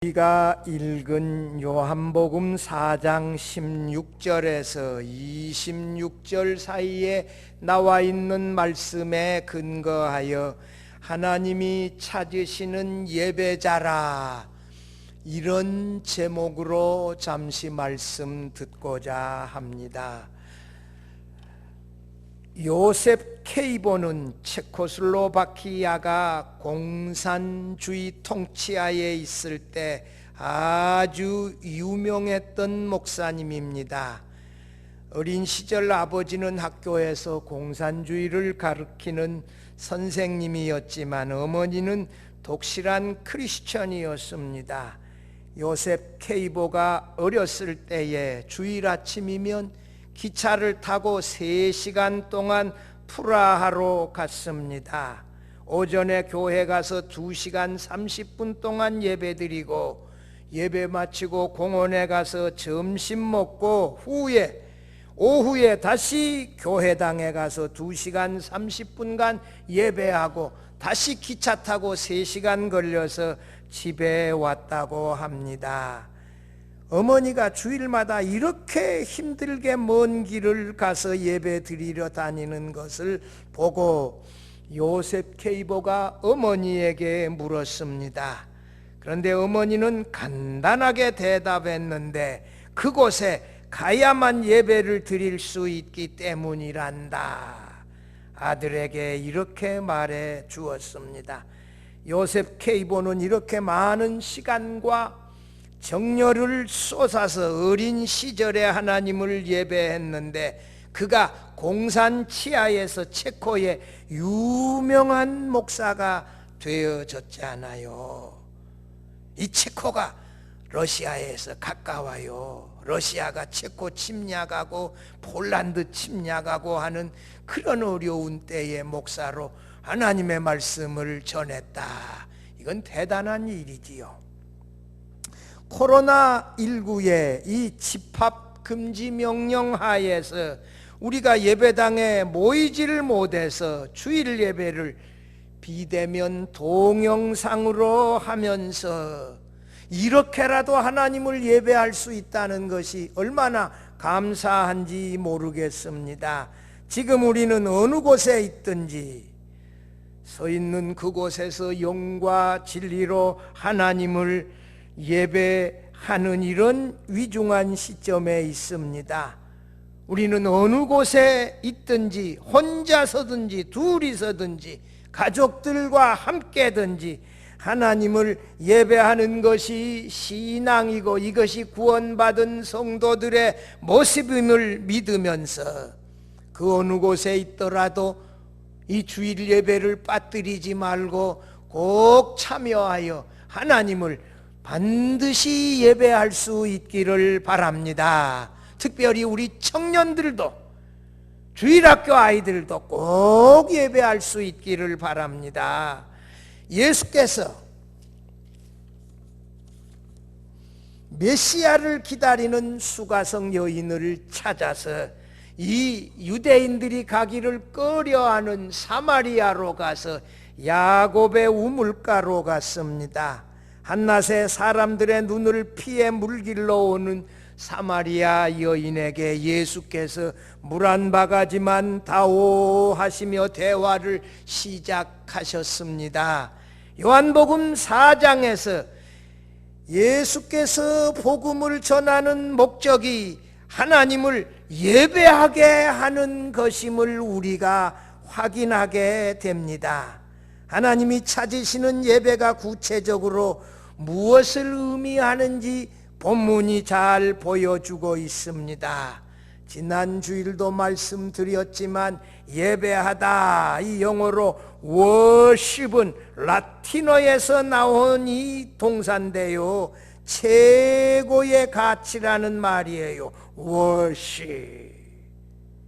우리가 읽은 요한복음 4장 16절에서 26절 사이에 나와 있는 말씀에 근거하여 하나님이 찾으시는 예배자라, 이런 제목으로 잠시 말씀 듣고자 합니다. 요셉 케이보는 체코슬로바키아가 공산주의 통치하에 있을 때 아주 유명했던 목사님입니다. 어린 시절 아버지는 학교에서 공산주의를 가르치는 선생님이었지만 어머니는 독실한 크리스천이었습니다. 요셉 케이보가 어렸을 때에 주일 아침이면 기차를 타고 3시간 동안 프라하로 갔습니다. 오전에 교회 가서 2시간 30분 동안 예배드리고, 예배 마치고 공원에 가서 점심 먹고 오후에 다시 교회당에 가서 2시간 30분간 예배하고 다시 기차 타고 3시간 걸려서 집에 왔다고 합니다. 어머니가 주일마다 이렇게 힘들게 먼 길을 가서 예배 드리러 다니는 것을 보고 요셉 케이보가 어머니에게 물었습니다. 그런데 어머니는 간단하게 대답했는데, 그곳에 가야만 예배를 드릴 수 있기 때문이란다. 아들에게 이렇게 말해 주었습니다. 요셉 케이보는 이렇게 많은 시간과 정열을 쏟아서 어린 시절에 하나님을 예배했는데, 그가 공산 치하에서 체코의 유명한 목사가 되어졌잖아요. 이 체코가 러시아에서 가까워요. 러시아가 체코 침략하고 폴란드 침략하고 하는 그런 어려운 때의 목사로 하나님의 말씀을 전했다. 이건 대단한 일이지요. 코로나19의 이 집합 금지 명령 하에서 우리가 예배당에 모이지를 못해서 주일 예배를 비대면 동영상으로 하면서 이렇게라도 하나님을 예배할 수 있다는 것이 얼마나 감사한지 모르겠습니다. 지금 우리는 어느 곳에 있든지 서 있는 그곳에서 영과 진리로 하나님을 예배하는 이런 위중한 시점에 있습니다. 우리는 어느 곳에 있든지 혼자서든지 둘이서든지 가족들과 함께든지 하나님을 예배하는 것이 신앙이고 이것이 구원받은 성도들의 모습임을 믿으면서 그 어느 곳에 있더라도 이 주일 예배를 빠뜨리지 말고 꼭 참여하여 하나님을 반드시 예배할 수 있기를 바랍니다. 특별히 우리 청년들도, 주일학교 아이들도 꼭 예배할 수 있기를 바랍니다. 예수께서 메시아를 기다리는 수가성 여인을 찾아서 이 유대인들이 가기를 꺼려하는 사마리아로 가서 야곱의 우물가로 갔습니다. 한낮에 사람들의 눈을 피해 물길로 오는 사마리아 여인에게 예수께서 물 한 바가지만 다오 하시며 대화를 시작하셨습니다. 요한복음 4장에서 예수께서 복음을 전하는 목적이 하나님을 예배하게 하는 것임을 우리가 확인하게 됩니다. 하나님이 찾으시는 예배가 구체적으로 무엇을 의미하는지 본문이 잘 보여주고 있습니다. 지난 주일도 말씀드렸지만 예배하다, 이 영어로 worship은 라틴어에서 나온 이 동사인데요, 최고의 가치라는 말이에요. worship.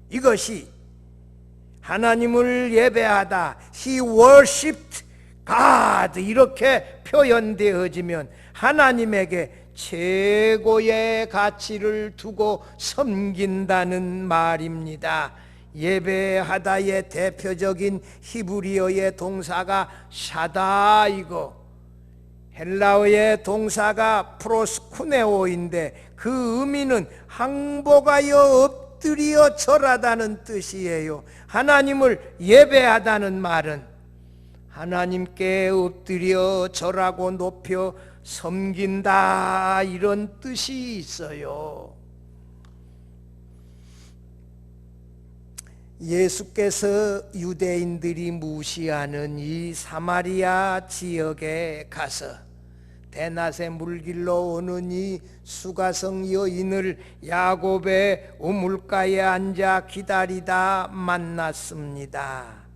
이것이 하나님을 예배하다, He worshipped God, 이렇게 표현되어지면 하나님에게 최고의 가치를 두고 섬긴다는 말입니다. 예배하다의 대표적인 히브리어의 동사가 샤다이고 헬라어의 동사가 프로스쿠네오인데 그 의미는 항복하여 엎드려 절하다는 뜻이에요. 하나님을 예배하다는 말은 하나님께 엎드려 절하고 높여 섬긴다, 이런 뜻이 있어요. 예수께서 유대인들이 무시하는 이 사마리아 지역에 가서 대낮에 물길로 오는 이 수가성 여인을 야곱의 우물가에 앉아 기다리다 만났습니다.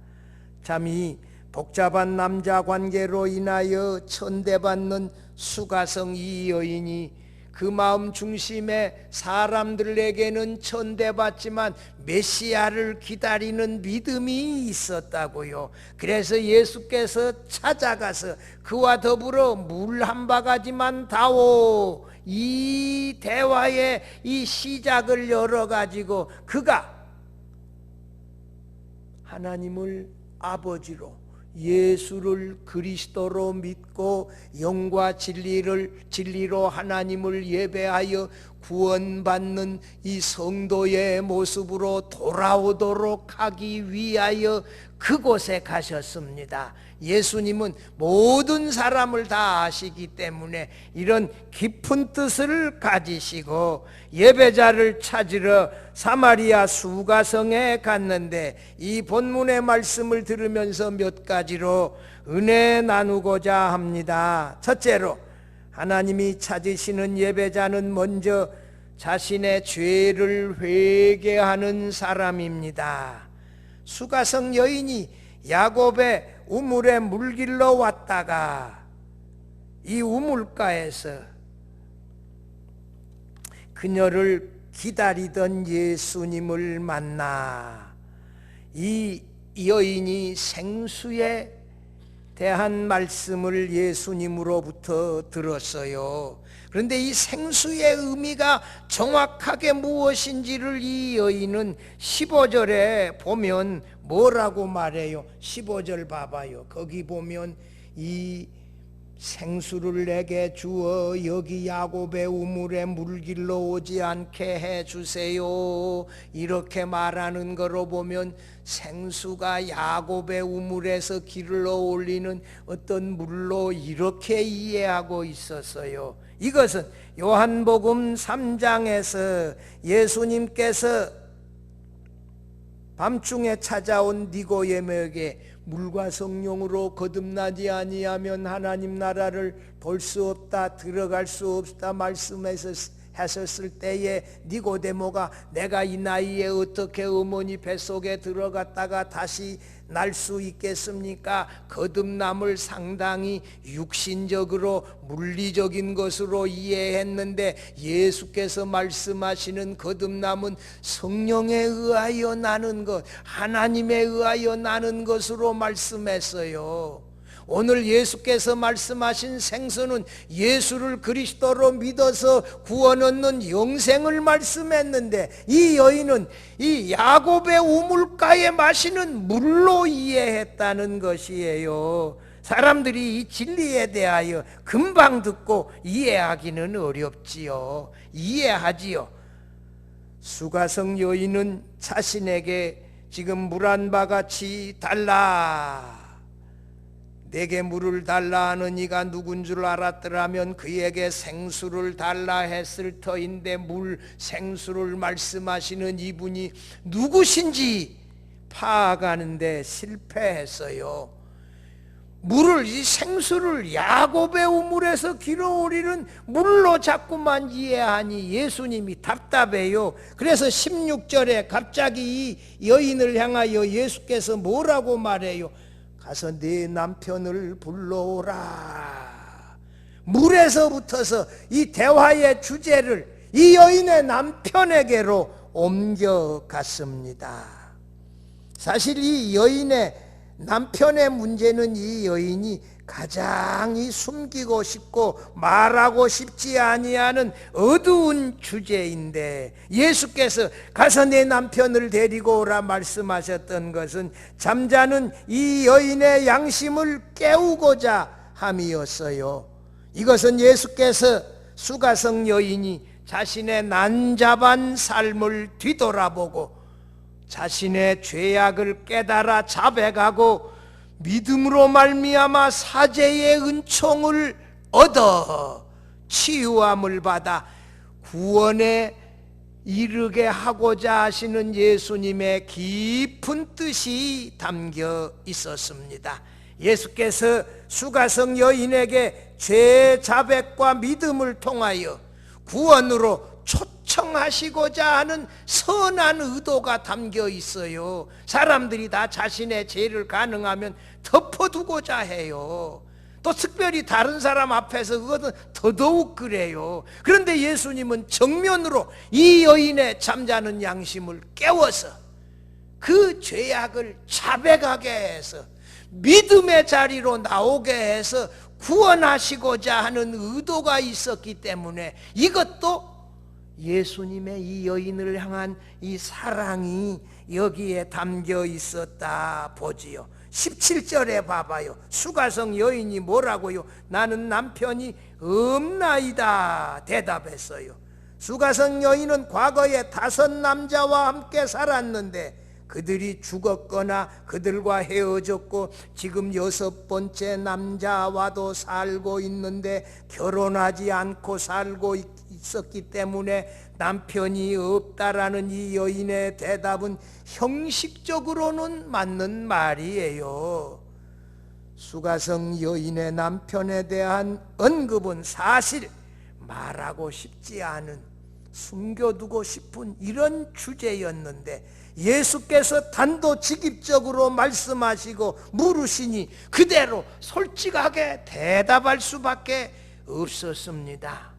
참 이 복잡한 남자 관계로 인하여 천대받는 수가성 이 여인이 그 마음 중심에 사람들에게는 천대받지만 메시아를 기다리는 믿음이 있었다고요. 그래서 예수께서 찾아가서 그와 더불어 물 한 바가지만 다오, 이 대화의 이 시작을 열어가지고 그가 하나님을 아버지로, 예수를 그리스도로 믿고 영과 진리로 하나님을 예배하여 구원받는 이 성도의 모습으로 돌아오도록 하기 위하여 그곳에 가셨습니다. 예수님은 모든 사람을 다 아시기 때문에 이런 깊은 뜻을 가지시고 예배자를 찾으러 사마리아 수가성에 갔는데, 이 본문의 말씀을 들으면서 몇 가지로 은혜 나누고자 합니다. 첫째로, 하나님이 찾으시는 예배자는 먼저 자신의 죄를 회개하는 사람입니다. 수가성 여인이 야곱의 우물에 물길로 왔다가 이 우물가에서 그녀를 기다리던 예수님을 만나 이 여인이 생수에 대한 말씀을 예수님으로부터 들었어요. 그런데 이 생수의 의미가 정확하게 무엇인지를 이 여인은 15절에 보면 뭐라고 말해요? 15절 봐봐요. 거기 보면 이 생수를 내게 주어 여기 야곱의 우물에 물길로 오지 않게 해주세요, 이렇게 말하는 거로 보면 생수가 야곱의 우물에서 길러 올리는 어떤 물로 이렇게 이해하고 있었어요. 이것은 요한복음 3장에서 예수님께서 밤중에 찾아온 니고데모에게 물과 성령으로 거듭나지 아니하면 하나님 나라를 볼 수 없다, 들어갈 수 없다 말씀하셨을 때에 니고데모가 내가 이 나이에 어떻게 어머니 뱃속에 들어갔다가 다시 날 수 있겠습니까? 거듭남을 상당히 육신적으로 물리적인 것으로 이해했는데, 예수께서 말씀하시는 거듭남은 성령에 의하여 나는 것, 하나님에 의하여 나는 것으로 말씀했어요. 오늘 예수께서 말씀하신 생수는 예수를 그리스도로 믿어서 구원 얻는 영생을 말씀했는데, 이 여인은 이 야곱의 우물가에 마시는 물로 이해했다는 것이에요. 사람들이 이 진리에 대하여 금방 듣고 이해하기는 어렵지요. 이해하지요. 수가성 여인은 자신에게 지금 물 한 바가지 달라, 내게 물을 달라 하는 이가 누군 줄 알았더라면 그에게 생수를 달라 했을 터인데, 물 생수를 말씀하시는 이분이 누구신지 파악하는데 실패했어요. 물을, 이 생수를 야곱의 우물에서 길어오리는 물로 자꾸만 이해하니 예수님이 답답해요. 그래서 16절에 갑자기 이 여인을 향하여 예수께서 뭐라고 말해요? 가서 네 남편을 불러오라. 물에서부터서 이 대화의 주제를 이 여인의 남편에게로 옮겨갔습니다. 사실 이 여인의 남편의 문제는 이 여인이 가장 숨기고 싶고 말하고 싶지 아니하는 어두운 주제인데, 예수께서 가서 내 남편을 데리고 오라 말씀하셨던 것은 잠자는 이 여인의 양심을 깨우고자 함이었어요. 이것은 예수께서 수가성 여인이 자신의 난잡한 삶을 뒤돌아보고 자신의 죄악을 깨달아 자백하고 믿음으로 말미암아 사죄의 은총을 얻어 치유함을 받아 구원에 이르게 하고자 하시는 예수님의 깊은 뜻이 담겨 있었습니다. 예수께서 수가성 여인에게 죄 자백과 믿음을 통하여 구원으로 초청하시고자 하는 선한 의도가 담겨 있어요. 사람들이 다 자신의 죄를 가능하면 덮어두고자 해요. 또 특별히 다른 사람 앞에서 그것은 더더욱 그래요. 그런데 예수님은 정면으로 이 여인의 잠자는 양심을 깨워서 그 죄악을 자백하게 해서 믿음의 자리로 나오게 해서 구원하시고자 하는 의도가 있었기 때문에 이것도 예수님의 이 여인을 향한 이 사랑이 여기에 담겨 있었다 보지요. 17절에 봐봐요. 수가성 여인이 뭐라고요? 나는 남편이 없나이다 대답했어요. 수가성 여인은 과거에 5 남자와 함께 살았는데 그들이 죽었거나 그들과 헤어졌고 지금 6번째 남자와도 살고 있는데 결혼하지 않고 살고 있었기 때문에 남편이 없다라는 이 여인의 대답은 형식적으로는 맞는 말이에요. 수가성 여인의 남편에 대한 언급은 사실 말하고 싶지 않은, 숨겨두고 싶은 이런 주제였는데 예수께서 단도직입적으로 말씀하시고 물으시니 그대로 솔직하게 대답할 수밖에 없었습니다.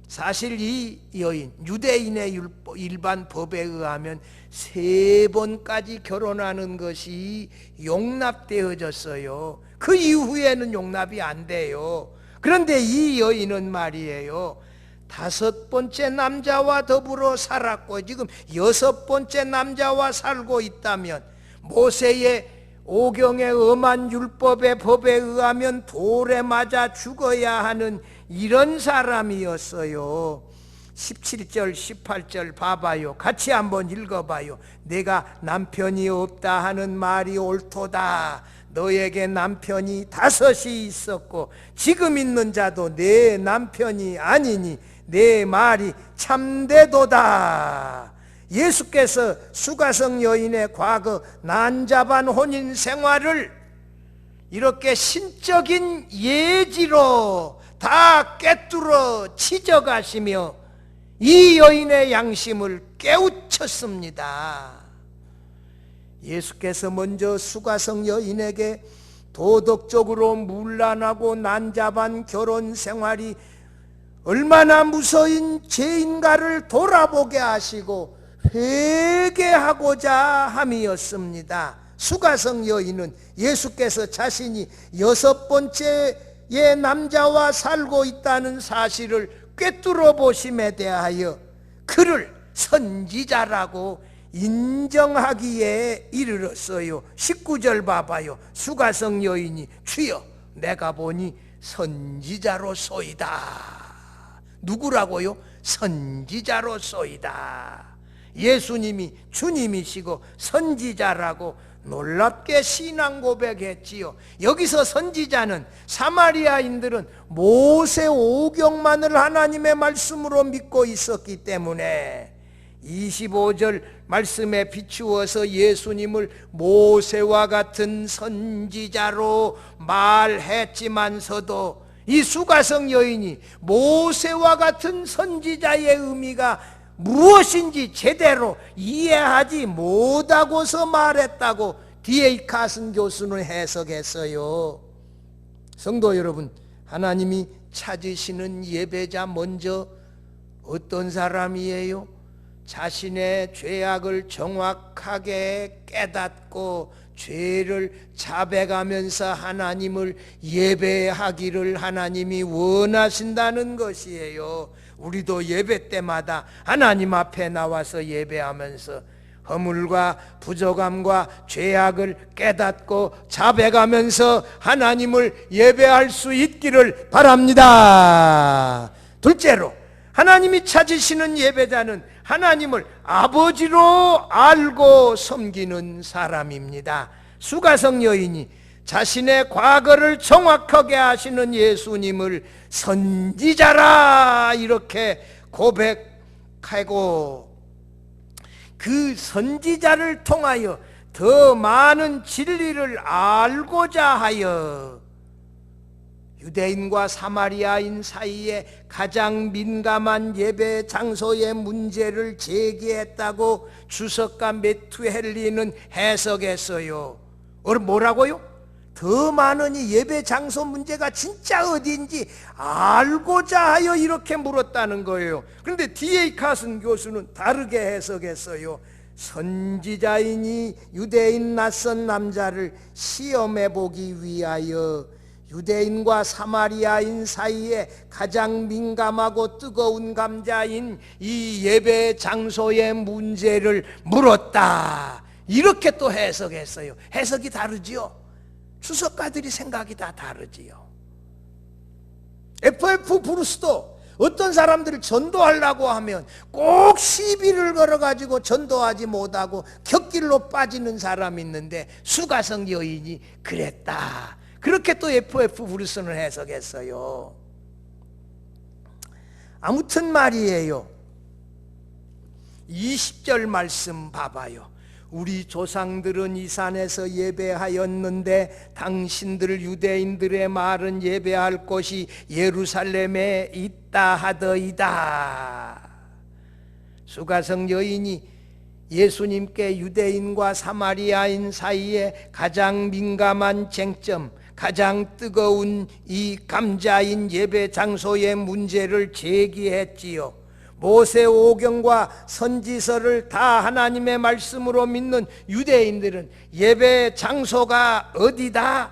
사실 이 여인, 유대인의 일반 법에 의하면 3번까지 결혼하는 것이 용납되어졌어요. 그 이후에는 용납이 안 돼요. 그런데 이 여인은 말이에요, 5번째 남자와 더불어 살았고 지금 6번째 남자와 살고 있다면 모세의 오경의 엄한 율법의 법에 의하면 돌에 맞아 죽어야 하는 이런 사람이었어요. 17절 18절 봐봐요. 같이 한번 읽어봐요. 내가 남편이 없다 하는 말이 옳도다. 너에게 남편이 5이 있었고 지금 있는 자도 내 남편이 아니니 내 말이 참되도다. 예수께서 수가성 여인의 과거 난잡한 혼인 생활을 이렇게 신적인 예지로 다 꿰뚫어 치져가시며 이 여인의 양심을 깨우쳤습니다. 예수께서 먼저 수가성 여인에게 도덕적으로 문란하고 난잡한 결혼 생활이 얼마나 무서운 죄인가를 돌아보게 하시고 회개하고자 함이었습니다. 수가성 여인은 예수께서 자신이 6번째의 남자와 살고 있다는 사실을 꿰뚫어 보심에 대하여 그를 선지자라고 인정하기에 이르렀어요. 19절 봐봐요. 수가성 여인이 주여 내가 보니 선지자로소이다. 누구라고요? 선지자로소이다. 예수님이 주님이시고 선지자라고 놀랍게 신앙 고백했지요. 여기서 선지자는 사마리아인들은 모세 오경만을 하나님의 말씀으로 믿고 있었기 때문에 25절 말씀에 비추어서 예수님을 모세와 같은 선지자로 말했지만서도 이 수가성 여인이 모세와 같은 선지자의 의미가 무엇인지 제대로 이해하지 못하고서 말했다고 D.A. 카슨 교수는 해석했어요. 성도 여러분, 하나님이 찾으시는 예배자 먼저 어떤 사람이에요? 자신의 죄악을 정확하게 깨닫고 죄를 자백하면서 하나님을 예배하기를 하나님이 원하신다는 것이에요. 우리도 예배 때마다 하나님 앞에 나와서 예배하면서 허물과 부족함과 죄악을 깨닫고 자백하면서 하나님을 예배할 수 있기를 바랍니다. 둘째로, 하나님이 찾으시는 예배자는 하나님을 아버지로 알고 섬기는 사람입니다. 수가성 여인이 자신의 과거를 정확하게 아시는 예수님을 선지자라 이렇게 고백하고, 그 선지자를 통하여 더 많은 진리를 알고자 하여 유대인과 사마리아인 사이에 가장 민감한 예배 장소의 문제를 제기했다고 주석가 매튜 헨리는 해석했어요. 뭐라고요? 더 많은 이 예배 장소 문제가 진짜 어디인지 알고자 하여 이렇게 물었다는 거예요. 그런데 D.A. 카슨 교수는 다르게 해석했어요. 선지자이니 유대인 낯선 남자를 시험해 보기 위하여 유대인과 사마리아인 사이에 가장 민감하고 뜨거운 감자인 이 예배 장소의 문제를 물었다, 이렇게 또 해석했어요. 해석이 다르지요. 주석가들이 생각이 다 다르지요. F.F. 브루스도 어떤 사람들을 전도하려고 하면 꼭 시비를 걸어가지고 전도하지 못하고 곁길로 빠지는 사람이 있는데 수가성 여인이 그랬다, 그렇게 또 F.F. 브루스는 해석했어요. 아무튼 말이에요. 20절 말씀 봐봐요. 우리 조상들은 이 산에서 예배하였는데 당신들 유대인들의 말은 예배할 곳이 예루살렘에 있다 하더이다. 수가성 여인이 예수님께 유대인과 사마리아인 사이에 가장 민감한 쟁점, 가장 뜨거운 이 감자인 예배 장소의 문제를 제기했지요. 모세 오경과 선지서를 다 하나님의 말씀으로 믿는 유대인들은 예배 장소가 어디다?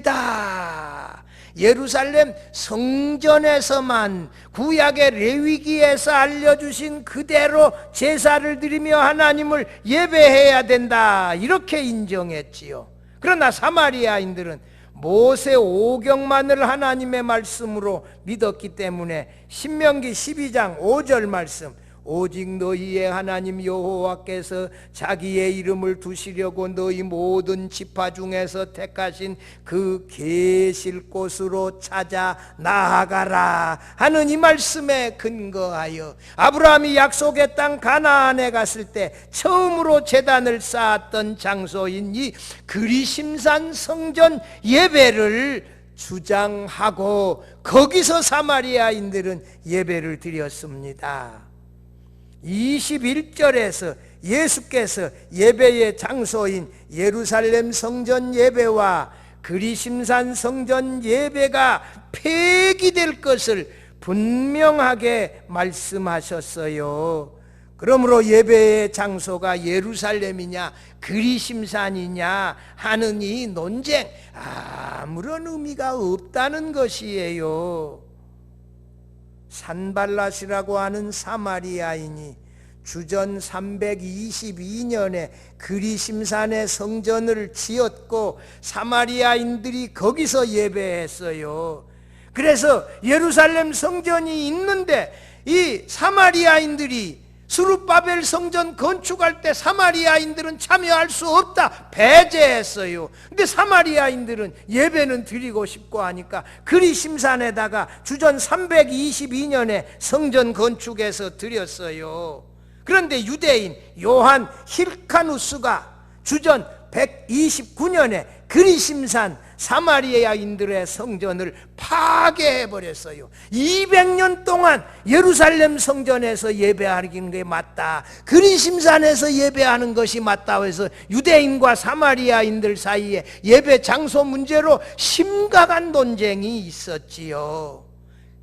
예루살렘이다. 예루살렘 성전에서만 구약의 레위기에서 알려주신 그대로 제사를 드리며 하나님을 예배해야 된다, 이렇게 인정했지요. 그러나 사마리아인들은 모세 오경만을 하나님의 말씀으로 믿었기 때문에 신명기 12장 5절 말씀, 오직 너희의 하나님 여호와께서 자기의 이름을 두시려고 너희 모든 지파 중에서 택하신 그 계실 곳으로 찾아 나아가라 하는 이 말씀에 근거하여 아브라함이 약속의 땅 가나안에 갔을 때 처음으로 제단을 쌓았던 장소인 이 그리심산 성전 예배를 주장하고 거기서 사마리아인들은 예배를 드렸습니다. 21절에서 예수께서 예배의 장소인 예루살렘 성전 예배와 그리심산 성전 예배가 폐기될 것을 분명하게 말씀하셨어요. 그러므로 예배의 장소가 예루살렘이냐 그리심산이냐 하는 이 논쟁, 아무런 의미가 없다는 것이에요. 산발랏이라고 하는 사마리아인이 주전 322년에 그리심산의 성전을 지었고 사마리아인들이 거기서 예배했어요. 그래서 예루살렘 성전이 있는데 이 사마리아인들이 스룹바벨 성전 건축할 때 사마리아인들은 참여할 수 없다, 배제했어요. 근데 사마리아인들은 예배는 드리고 싶고 하니까 그리심산에다가 주전 322년에 성전 건축해서 드렸어요. 그런데 유대인 요한 힐카누스가 주전 129년에 그리심산 사마리아인들의 성전을 파괴해버렸어요. 200년 동안 예루살렘 성전에서 예배하는 게 맞다, 그리심산에서 예배하는 것이 맞다고 해서 유대인과 사마리아인들 사이에 예배 장소 문제로 심각한 논쟁이 있었지요.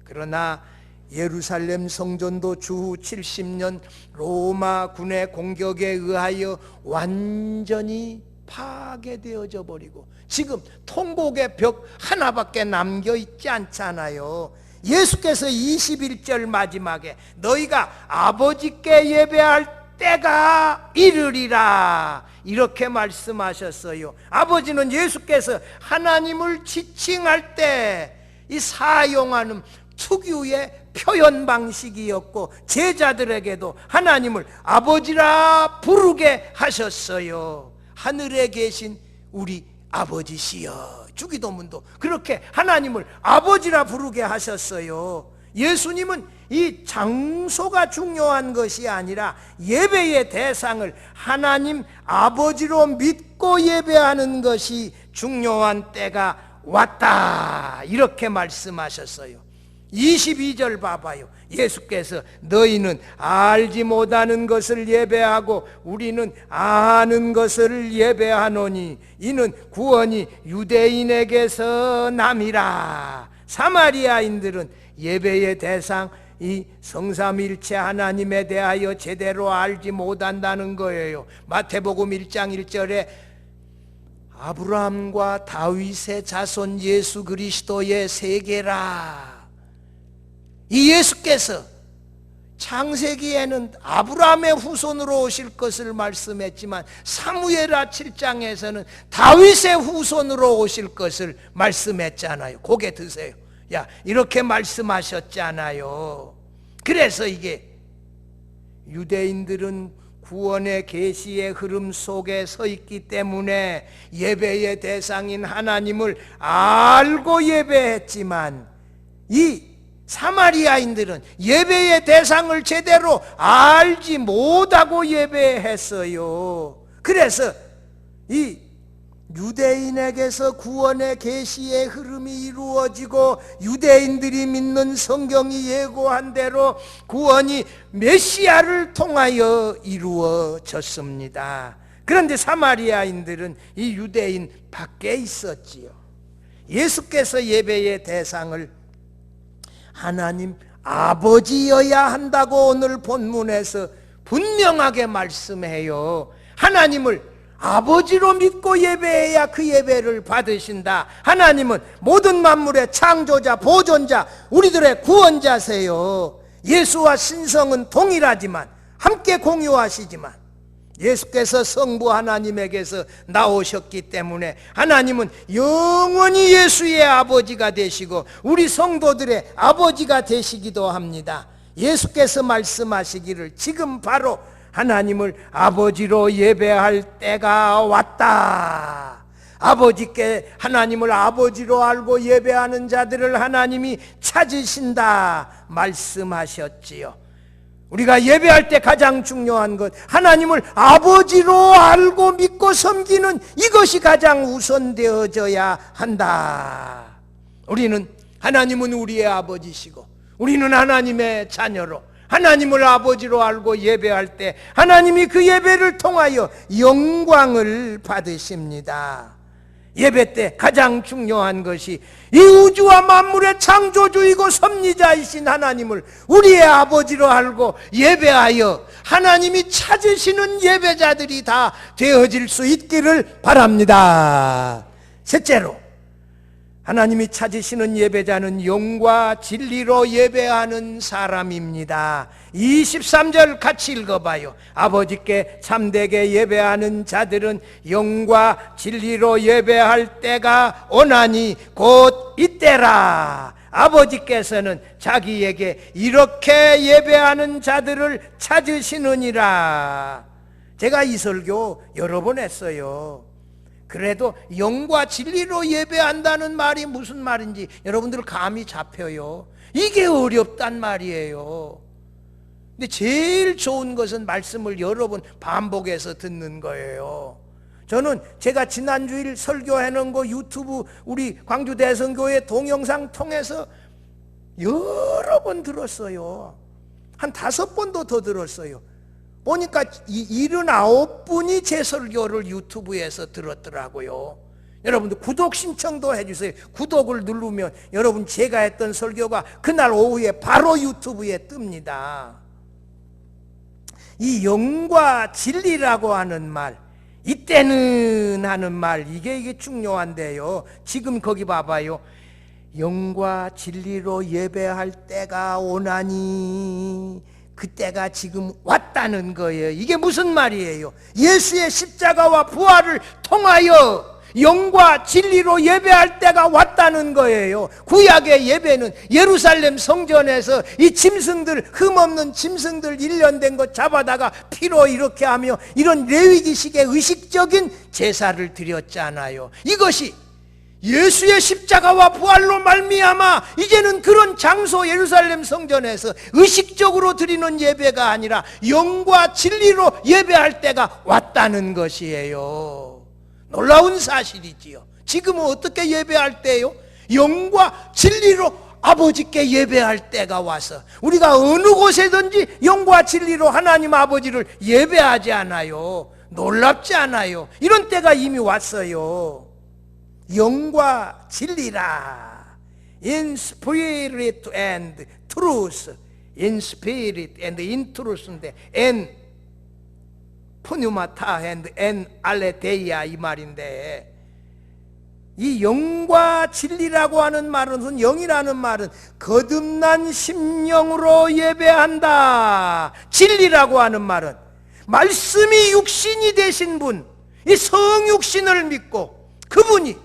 그러나 예루살렘 성전도 주후 70년 로마 군의 공격에 의하여 완전히 파괴되어져 버리고 지금 통곡의 벽 하나밖에 남겨있지 않잖아요. 예수께서 21절 마지막에 너희가 아버지께 예배할 때가 이르리라 이렇게 말씀하셨어요. 아버지는 예수께서 하나님을 지칭할 때 이 사용하는 특유의 표현 방식이었고 제자들에게도 하나님을 아버지라 부르게 하셨어요. 하늘에 계신 우리 아버지시여. 주기도문도 그렇게 하나님을 아버지라 부르게 하셨어요. 예수님은 이 장소가 중요한 것이 아니라 예배의 대상을 하나님 아버지로 믿고 예배하는 것이 중요한 때가 왔다 이렇게 말씀하셨어요. 22절 봐봐요. 예수께서 너희는 알지 못하는 것을 예배하고 우리는 아는 것을 예배하노니 이는 구원이 유대인에게서 남이라. 사마리아인들은 예배의 대상 이 성삼일체 하나님에 대하여 제대로 알지 못한다는 거예요. 마태복음 1장 1절에 아브라함과 다윗의 자손 예수 그리스도의 세계라. 이 예수께서 창세기에는 아브라함의 후손으로 오실 것을 말씀했지만 사무엘하 7장에서는 다윗의 후손으로 오실 것을 말씀했잖아요. 고개 드세요. 야, 이렇게 말씀하셨잖아요. 그래서 이게 유대인들은 구원의 계시의 흐름 속에 서 있기 때문에 예배의 대상인 하나님을 알고 예배했지만 이 사마리아인들은 예배의 대상을 제대로 알지 못하고 예배했어요. 그래서 이 유대인에게서 구원의 계시의 흐름이 이루어지고 유대인들이 믿는 성경이 예고한 대로 구원이 메시아를 통하여 이루어졌습니다. 그런데 사마리아인들은 이 유대인 밖에 있었지요. 예수께서 예배의 대상을 하나님 아버지여야 한다고 오늘 본문에서 분명하게 말씀해요. 하나님을 아버지로 믿고 예배해야 그 예배를 받으신다. 하나님은 모든 만물의 창조자, 보존자, 우리들의 구원자세요. 예수와 신성은 동일하지만 함께 공유하시지만 예수께서 성부 하나님에게서 나오셨기 때문에 하나님은 영원히 예수의 아버지가 되시고 우리 성도들의 아버지가 되시기도 합니다. 예수께서 말씀하시기를 지금 바로 하나님을 아버지로 예배할 때가 왔다. 아버지께 하나님을 아버지로 알고 예배하는 자들을 하나님이 찾으신다 말씀하셨지요. 우리가 예배할 때 가장 중요한 것, 하나님을 아버지로 알고 믿고 섬기는 이것이 가장 우선되어져야 한다. 하나님은 우리의 아버지시고 우리는 하나님의 자녀로 하나님을 아버지로 알고 예배할 때 하나님이 그 예배를 통하여 영광을 받으십니다. 예배 때 가장 중요한 것이 이 우주와 만물의 창조주이고 섭리자이신 하나님을 우리의 아버지로 알고 예배하여 하나님이 찾으시는 예배자들이 다 되어질 수 있기를 바랍니다. 셋째로, 하나님이 찾으시는 예배자는 영과 진리로 예배하는 사람입니다. 23절 같이 읽어봐요. 아버지께 참되게 예배하는 자들은 영과 진리로 예배할 때가 오나니 곧 이때라. 아버지께서는 자기에게 이렇게 예배하는 자들을 찾으시느니라. 제가 이 설교 여러 번 했어요. 그래도 영과 진리로 예배한다는 말이 무슨 말인지 여러분들 감이 잡혀요. 이게 어렵단 말이에요. 근데 제일 좋은 것은 말씀을 여러 번 반복해서 듣는 거예요. 저는 제가 지난주일 설교해놓은 거 유튜브 우리 광주 대성교회 동영상 통해서 여러 번 들었어요. 한 5번도 더 들었어요. 보니까 79분이 제 설교를 유튜브에서 들었더라고요. 여러분들 구독 신청도 해주세요. 구독을 누르면 여러분 제가 했던 설교가 그날 오후에 바로 유튜브에 뜹니다. 이 영과 진리라고 하는 말, 이때는 하는 말, 이게 중요한데요. 지금 거기 봐봐요. 영과 진리로 예배할 때가 오나니 그때가 지금 왔다는 거예요. 이게 무슨 말이에요? 예수의 십자가와 부활을 통하여 영과 진리로 예배할 때가 왔다는 거예요. 구약의 예배는 예루살렘 성전에서 이 짐승들, 흠없는 짐승들 1년 된 거 잡아다가 피로 이렇게 하며 이런 레위기식의 의식적인 제사를 드렸잖아요. 이것이 예수의 십자가와 부활로 말미암아 이제는 그런 장소 예루살렘 성전에서 의식적으로 드리는 예배가 아니라 영과 진리로 예배할 때가 왔다는 것이에요. 놀라운 사실이지요. 지금은 어떻게 예배할 때요? 영과 진리로 아버지께 예배할 때가 와서 우리가 어느 곳에든지 영과 진리로 하나님 아버지를 예배하지 않아요. 놀랍지 않아요? 이런 때가 이미 왔어요. 영과 진리라. In spirit and truth. In spirit and in truth인데 N 푸뉴마타 and N 알레데이아 이 말인데, 이 영과 진리라고 하는 말은, 영이라는 말은 거듭난 심령으로 예배한다. 진리라고 하는 말은 말씀이 육신이 되신 분, 이 성육신을 믿고 그분이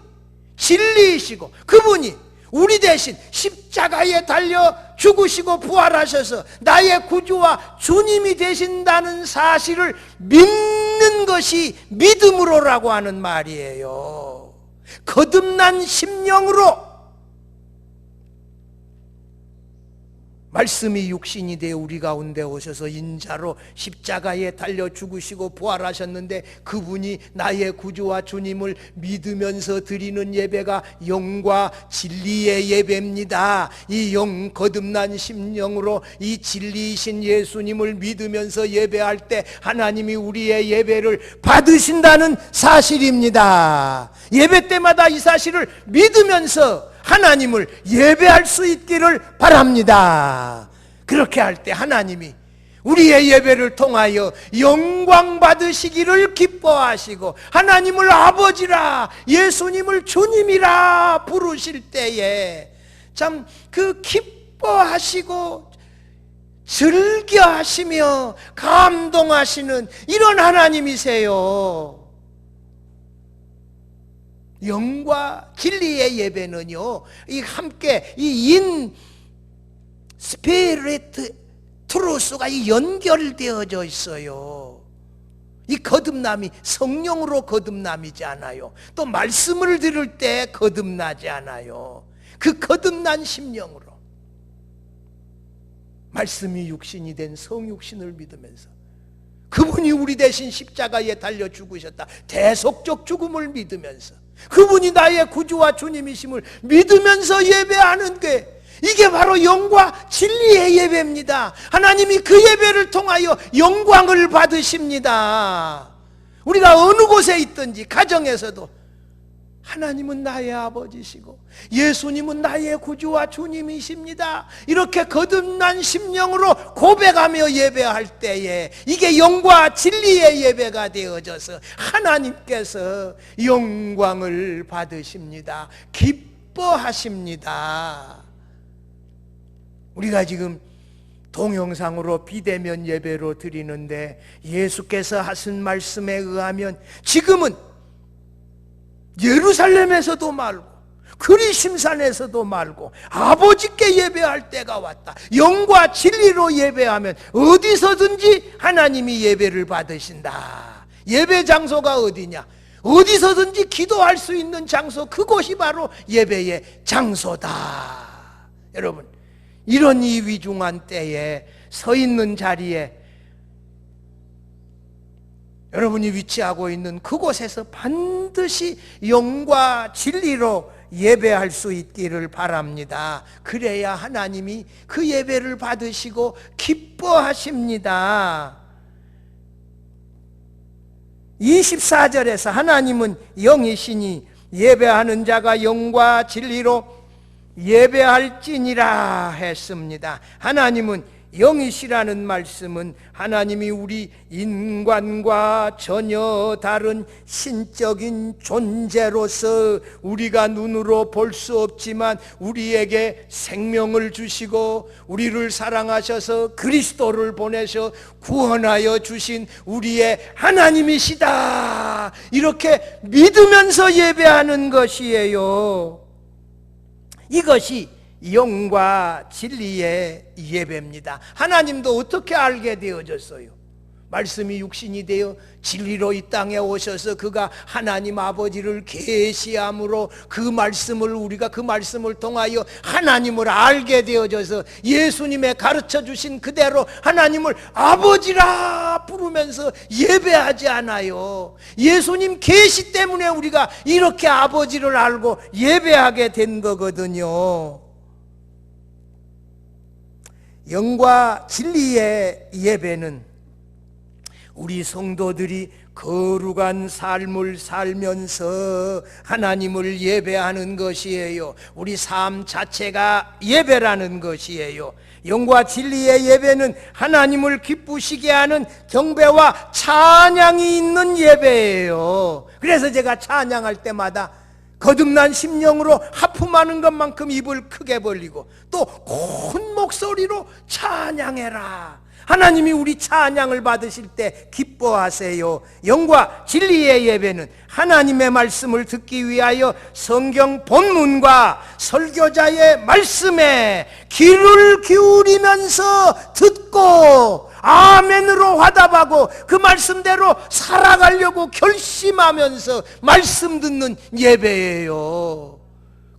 진리이시고 그분이 우리 대신 십자가에 달려 죽으시고 부활하셔서 나의 구주와 주님이 되신다는 사실을 믿는 것이 믿음으로라고 하는 말이에요. 거듭난 심령으로 말씀이 육신이 되어 우리 가운데 오셔서 인자로 십자가에 달려 죽으시고 부활하셨는데 그분이 나의 구주와 주님을 믿으면서 드리는 예배가 영과 진리의 예배입니다. 이 영 거듭난 심령으로 이 진리이신 예수님을 믿으면서 예배할 때 하나님이 우리의 예배를 받으신다는 사실입니다. 예배 때마다 이 사실을 믿으면서 하나님을 예배할 수 있기를 바랍니다. 그렇게 할 때 하나님이 우리의 예배를 통하여 영광 받으시기를 기뻐하시고 하나님을 아버지라 예수님을 주님이라 부르실 때에 참 그 기뻐하시고 즐겨하시며 감동하시는 이런 하나님이세요. 영과 진리의 예배는요, 이 함께 이 인 스피리트 트루스가 연결되어져 있어요. 이 거듭남이 성령으로 거듭남이지 않아요. 또 말씀을 들을 때 거듭나지 않아요. 그 거듭난 심령으로 말씀이 육신이 된 성육신을 믿으면서 그분이 우리 대신 십자가에 달려 죽으셨다. 대속적 죽음을 믿으면서 그분이 나의 구주와 주님이심을 믿으면서 예배하는 게, 이게 바로 영과 진리의 예배입니다. 하나님이 그 예배를 통하여 영광을 받으십니다. 우리가 어느 곳에 있든지 가정에서도 하나님은 나의 아버지시고 예수님은 나의 구주와 주님이십니다. 이렇게 거듭난 심령으로 고백하며 예배할 때에 이게 영과 진리의 예배가 되어져서 하나님께서 영광을 받으십니다. 기뻐하십니다. 우리가 지금 동영상으로 비대면 예배로 드리는데 예수께서 하신 말씀에 의하면 지금은 예루살렘에서도 말고 그리심산에서도 말고 아버지께 예배할 때가 왔다. 영과 진리로 예배하면 어디서든지 하나님이 예배를 받으신다. 예배 장소가 어디냐? 어디서든지 기도할 수 있는 장소, 그곳이 바로 예배의 장소다. 여러분, 이런 이 위중한 때에 서 있는 자리에 여러분이 위치하고 있는 그곳에서 반드시 영과 진리로 예배할 수 있기를 바랍니다. 그래야 하나님이 그 예배를 받으시고 기뻐하십니다. 24절에서 하나님은 영이시니 예배하는 자가 영과 진리로 예배할지니라 했습니다. 하나님은 영이시라는 말씀은 하나님이 우리 인간과 전혀 다른 신적인 존재로서 우리가 눈으로 볼 수 없지만 우리에게 생명을 주시고 우리를 사랑하셔서 그리스도를 보내셔 구원하여 주신 우리의 하나님이시다, 이렇게 믿으면서 예배하는 것이에요. 이것이 영과 진리의 예배입니다. 하나님도 어떻게 알게 되어졌어요? 말씀이 육신이 되어 진리로 이 땅에 오셔서 그가 하나님 아버지를 계시함으로 그 말씀을 우리가 그 말씀을 통하여 하나님을 알게 되어져서 예수님의 가르쳐 주신 그대로 하나님을 아버지라 부르면서 예배하지 않아요. 예수님 계시 때문에 우리가 이렇게 아버지를 알고 예배하게 된 거거든요. 영과 진리의 예배는 우리 성도들이 거룩한 삶을 살면서 하나님을 예배하는 것이에요. 우리 삶 자체가 예배라는 것이에요. 영과 진리의 예배는 하나님을 기쁘시게 하는 경배와 찬양이 있는 예배예요. 그래서 제가 찬양할 때마다 거듭난 심령으로 하품하는 것만큼 입을 크게 벌리고 또 큰 목소리로 찬양해라. 하나님이 우리 찬양을 받으실 때 기뻐하세요. 영과 진리의 예배는 하나님의 말씀을 듣기 위하여 성경 본문과 설교자의 말씀에 귀를 기울이면서 듣고 아멘으로 화답하고 그 말씀대로 살아가려고 결심하면서 말씀 듣는 예배예요.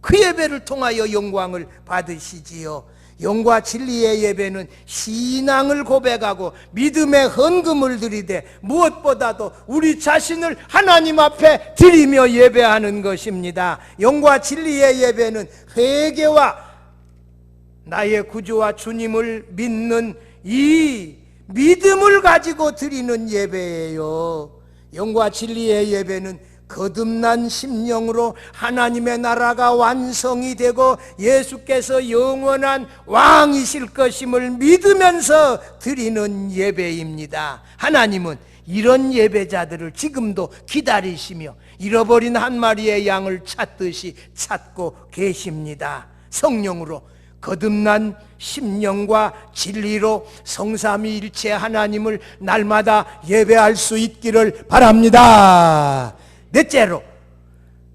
그 예배를 통하여 영광을 받으시지요. 영과 진리의 예배는 신앙을 고백하고 믿음의 헌금을 드리되 무엇보다도 우리 자신을 하나님 앞에 드리며 예배하는 것입니다. 영과 진리의 예배는 회개와 나의 구주와 주님을 믿는 이 믿음을 가지고 드리는 예배예요. 영과 진리의 예배는 거듭난 심령으로 하나님의 나라가 완성이 되고 예수께서 영원한 왕이실 것임을 믿으면서 드리는 예배입니다. 하나님은 이런 예배자들을 지금도 기다리시며 잃어버린 한 마리의 양을 찾듯이 찾고 계십니다. 성령으로 거듭난 심령과 진리로 성삼위일체 하나님을 날마다 예배할 수 있기를 바랍니다. 넷째로,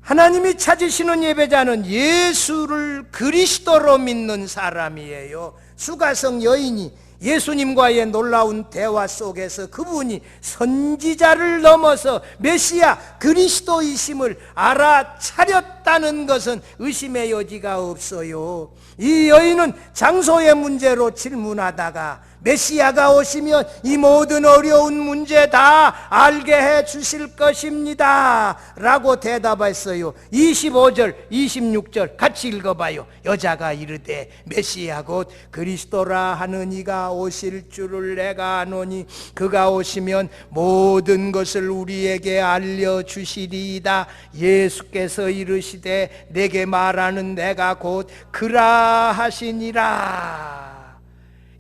하나님이 찾으시는 예배자는 예수를 그리스도로 믿는 사람이에요. 수가성 여인이 예수님과의 놀라운 대화 속에서 그분이 선지자를 넘어서 메시아 그리스도이심을 알아차렸다는 것은 의심의 여지가 없어요. 이 여인은 장소의 문제로 질문하다가 메시아가 오시면 이 모든 어려운 문제 다 알게 해 주실 것입니다 라고 대답했어요. 25절 26절 같이 읽어봐요. 여자가 이르되 메시아 곧 그리스도라 하는 이가 오실 줄을 내가 아노니 그가 오시면 모든 것을 우리에게 알려주시리이다. 예수께서 이르시되 내게 말하는 내가 곧 그라 하시니라.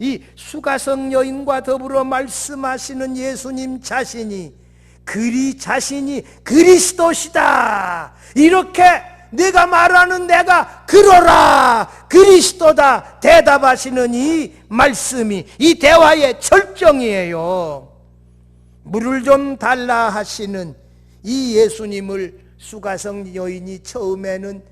이 수가성 여인과 더불어 말씀하시는 예수님 자신이 그리스도시다. 이렇게 내가 말하는 내가 그러라 그리스도다 대답하시는 이 말씀이 이 대화의 절정이에요. 물을 좀 달라 하시는 이 예수님을 수가성 여인이 처음에는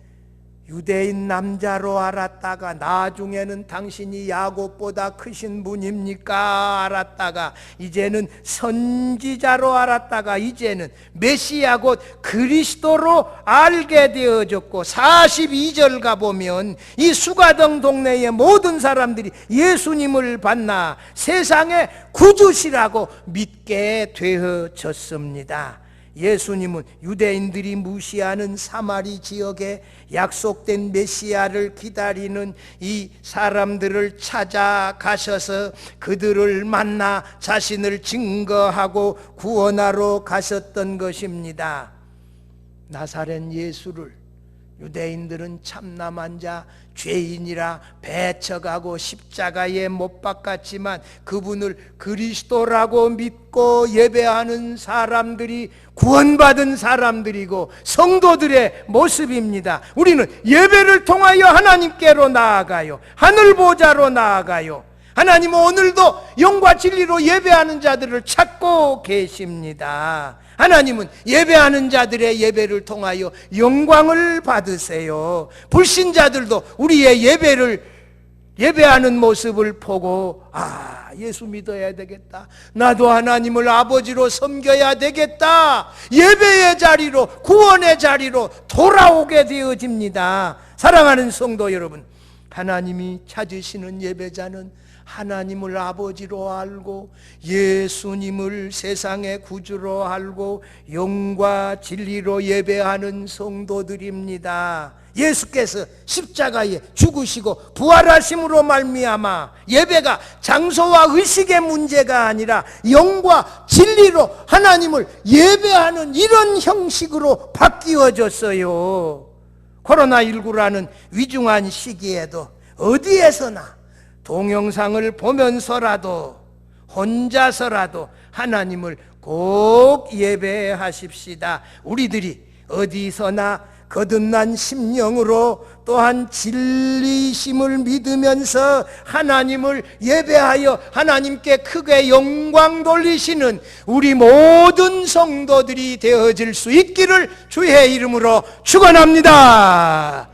유대인 남자로 알았다가 나중에는 당신이 야곱보다 크신 분입니까 알았다가 이제는 선지자로 알았다가 이제는 메시아 곧 그리스도로 알게 되어졌고 42절 가보면 이 수가동 동네의 모든 사람들이 예수님을 받나 세상의 구주시라고 믿게 되어졌습니다. 예수님은 유대인들이 무시하는 사마리 지역에 약속된 메시아를 기다리는 이 사람들을 찾아가셔서 그들을 만나 자신을 증거하고 구원하러 가셨던 것입니다. 나사렛 예수를 유대인들은 참남한 자, 죄인이라 배척하고 십자가에 못 박았지만 그분을 그리스도라고 믿고 예배하는 사람들이 구원받은 사람들이고 성도들의 모습입니다. 우리는 예배를 통하여 하나님께로 나아가요. 하늘 보좌로 나아가요. 하나님은 오늘도 영과 진리로 예배하는 자들을 찾고 계십니다. 하나님은 예배하는 자들의 예배를 통하여 영광을 받으세요. 불신자들도 우리의 예배하는 모습을 보고 예수 믿어야 되겠다, 나도 하나님을 아버지로 섬겨야 되겠다, 예배의 자리로, 구원의 자리로 돌아오게 되어집니다. 사랑하는 성도 여러분, 하나님이 찾으시는 예배자는 하나님을 아버지로 알고 예수님을 세상의 구주로 알고 영과 진리로 예배하는 성도들입니다. 예수께서 십자가에 죽으시고 부활하심으로 말미암아 예배가 장소와 의식의 문제가 아니라 영과 진리로 하나님을 예배하는 이런 형식으로 바뀌어졌어요. 코로나19라는 위중한 시기에도 어디에서나 동영상을 보면서라도 혼자서라도 하나님을 꼭 예배하십시다. 우리들이 어디서나 거듭난 심령으로 또한 진리심을 믿으면서 하나님을 예배하여 하나님께 크게 영광 돌리시는 우리 모든 성도들이 되어질 수 있기를 주의 이름으로 축원합니다.